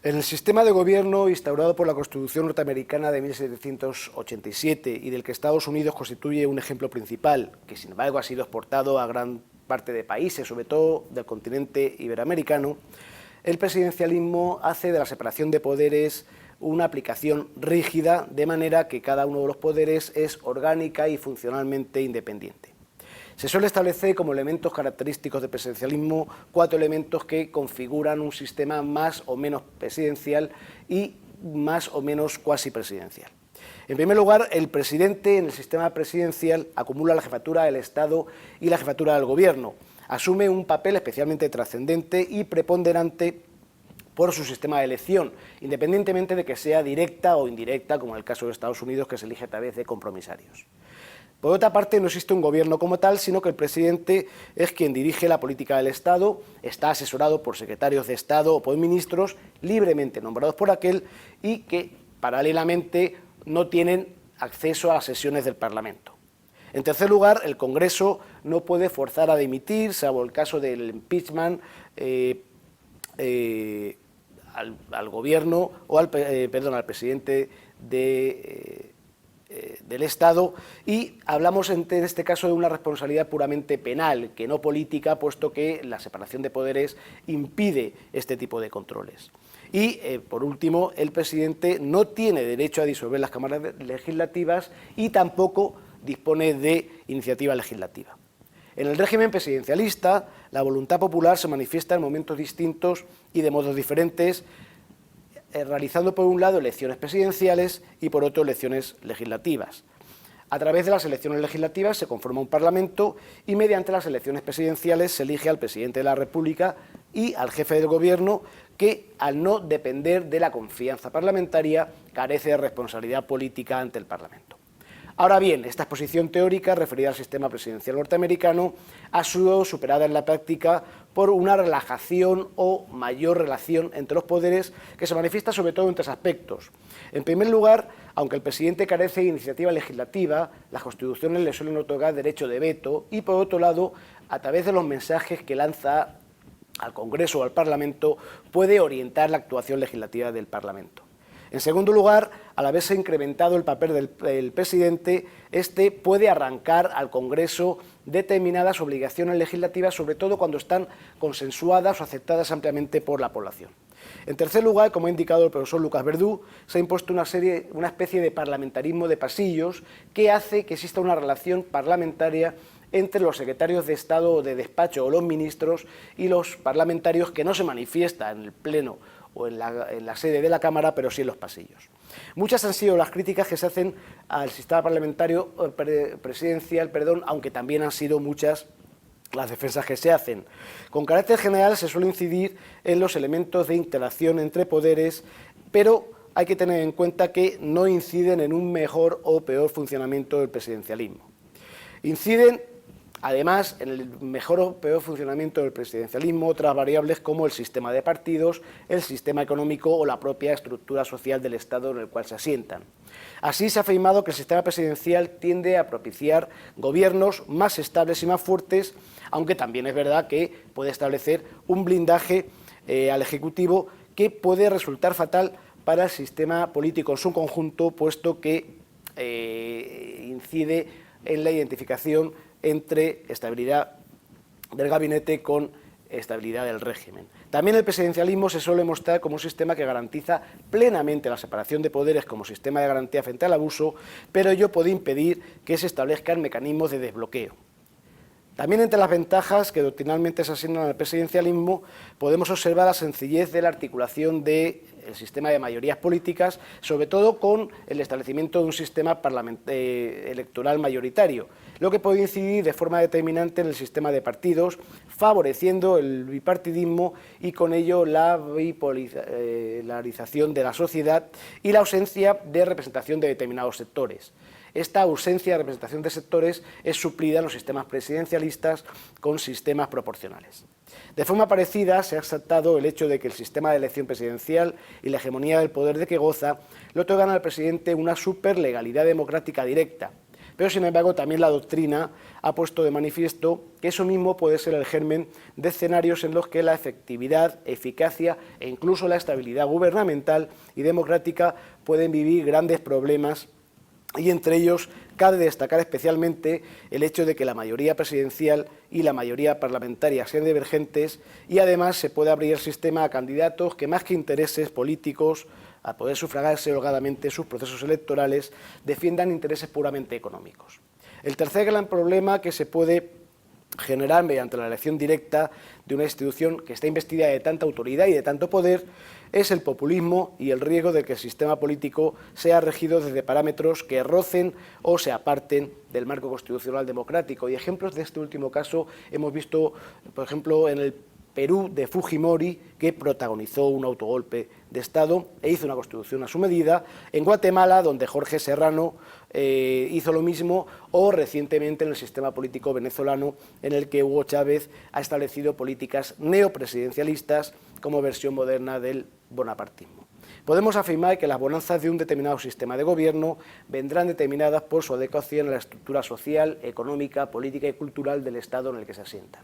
En el sistema de gobierno instaurado por la Constitución norteamericana de 1787 y del que Estados Unidos constituye un ejemplo principal, que sin embargo ha sido exportado a gran parte de países, sobre todo del continente iberoamericano, el presidencialismo hace de la separación de poderes una aplicación rígida, de manera que cada uno de los poderes es orgánica y funcionalmente independiente. Se suele establecer como elementos característicos del presidencialismo 4 elementos que configuran un sistema más o menos presidencial y más o menos cuasi presidencial. En primer lugar, el presidente en el sistema presidencial acumula la jefatura del Estado y la jefatura del Gobierno. Asume un papel especialmente trascendente y preponderante por su sistema de elección, independientemente de que sea directa o indirecta, como en el caso de Estados Unidos, que se elige a través de compromisarios. Por otra parte, no existe un gobierno como tal, sino que el presidente es quien dirige la política del Estado, está asesorado por secretarios de Estado o por ministros libremente nombrados por aquel y que, paralelamente, no tienen acceso a las sesiones del Parlamento. En tercer lugar, el Congreso no puede forzar a dimitir, salvo el caso del impeachment, al gobierno o al presidente del Estado, y hablamos en este caso de una responsabilidad puramente penal, que no política, puesto que la separación de poderes impide este tipo de controles. Y, por último, el presidente no tiene derecho a disolver las cámaras legislativas y tampoco dispone de iniciativa legislativa. En el régimen presidencialista, la voluntad popular se manifiesta en momentos distintos y de modos diferentes, realizando por un lado elecciones presidenciales y por otro elecciones legislativas. A través de las elecciones legislativas se conforma un Parlamento y mediante las elecciones presidenciales se elige al presidente de la República y al jefe del Gobierno, que al no depender de la confianza parlamentaria carece de responsabilidad política ante el Parlamento. Ahora bien, esta exposición teórica referida al sistema presidencial norteamericano ha sido superada en la práctica por una relajación o mayor relación entre los poderes que se manifiesta sobre todo en 3 aspectos. En primer lugar, aunque el presidente carece de iniciativa legislativa, las constituciones le suelen otorgar derecho de veto y, por otro lado, a través de los mensajes que lanza al Congreso o al Parlamento, puede orientar la actuación legislativa del Parlamento. En segundo lugar, al haberse incrementado el papel del presidente, este puede arrancar al Congreso determinadas obligaciones legislativas, sobre todo cuando están consensuadas o aceptadas ampliamente por la población. En tercer lugar, como ha indicado el profesor Lucas Verdú, se ha impuesto una especie de parlamentarismo de pasillos que hace que exista una relación parlamentaria entre los secretarios de Estado o de despacho o los ministros y los parlamentarios, que no se manifiesta en el Pleno o en la sede de la Cámara, pero sí en los pasillos. Muchas han sido las críticas que se hacen al sistema parlamentario presidencial, aunque también han sido muchas las defensas que se hacen. Con carácter general se suele incidir en los elementos de interacción entre poderes, pero hay que tener en cuenta que no inciden en un mejor o peor funcionamiento del presidencialismo. Inciden, además, en el mejor o peor funcionamiento del presidencialismo otras variables como el sistema de partidos, el sistema económico o la propia estructura social del Estado en el cual se asientan. Así se ha afirmado que el sistema presidencial tiende a propiciar gobiernos más estables y más fuertes, aunque también es verdad que puede establecer un blindaje al Ejecutivo que puede resultar fatal para el sistema político en su conjunto, puesto que incide en la identificación entre estabilidad del gabinete con estabilidad del régimen. También el presidencialismo se suele mostrar como un sistema que garantiza plenamente la separación de poderes como sistema de garantía frente al abuso, pero ello puede impedir que se establezcan mecanismos de desbloqueo. También entre las ventajas que doctrinalmente se asignan al presidencialismo podemos observar la sencillez de la articulación del sistema de mayorías políticas, sobre todo con el establecimiento de un sistema electoral mayoritario, lo que puede incidir de forma determinante en el sistema de partidos, favoreciendo el bipartidismo y con ello la bipolarización de la sociedad y la ausencia de representación de determinados sectores. Esta ausencia de representación de sectores es suplida en los sistemas presidencialistas con sistemas proporcionales. De forma parecida, se ha exaltado el hecho de que el sistema de elección presidencial y la hegemonía del poder de que goza le otorgan al presidente una superlegalidad democrática directa, Pero, sin embargo, también la doctrina ha puesto de manifiesto que eso mismo puede ser el germen de escenarios en los que la efectividad, eficacia e incluso la estabilidad gubernamental y democrática pueden vivir grandes problemas, y entre ellos cabe destacar especialmente el hecho de que la mayoría presidencial y la mayoría parlamentaria sean divergentes, y además se puede abrir el sistema a candidatos que, más que intereses políticos, a poder sufragarse holgadamente sus procesos electorales, defiendan intereses puramente económicos. El tercer gran problema que se puede generar mediante la elección directa de una institución que está investida de tanta autoridad y de tanto poder es el populismo y el riesgo de que el sistema político sea regido desde parámetros que rocen o se aparten del marco constitucional democrático. Y ejemplos de este último caso hemos visto, por ejemplo, en el Perú de Fujimori, que protagonizó un autogolpe de Estado e hizo una constitución a su medida, en Guatemala, donde Jorge Serrano hizo lo mismo, o recientemente en el sistema político venezolano, en el que Hugo Chávez ha establecido políticas neopresidencialistas como versión moderna del bonapartismo. Podemos afirmar que las bonanzas de un determinado sistema de gobierno vendrán determinadas por su adecuación a la estructura social, económica, política y cultural del Estado en el que se asientan.